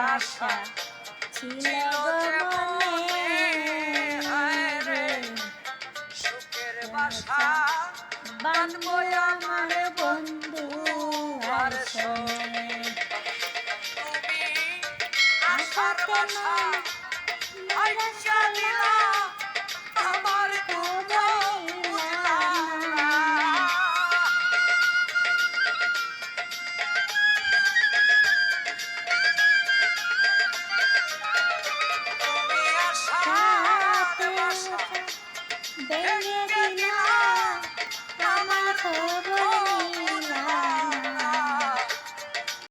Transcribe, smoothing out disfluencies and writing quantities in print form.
আশা ছিল যে মনে রে সুখের বাসা বাঁধবো আমার বন্ধু আর শোনে তুমি আশার বাসা ভাইসা দিলা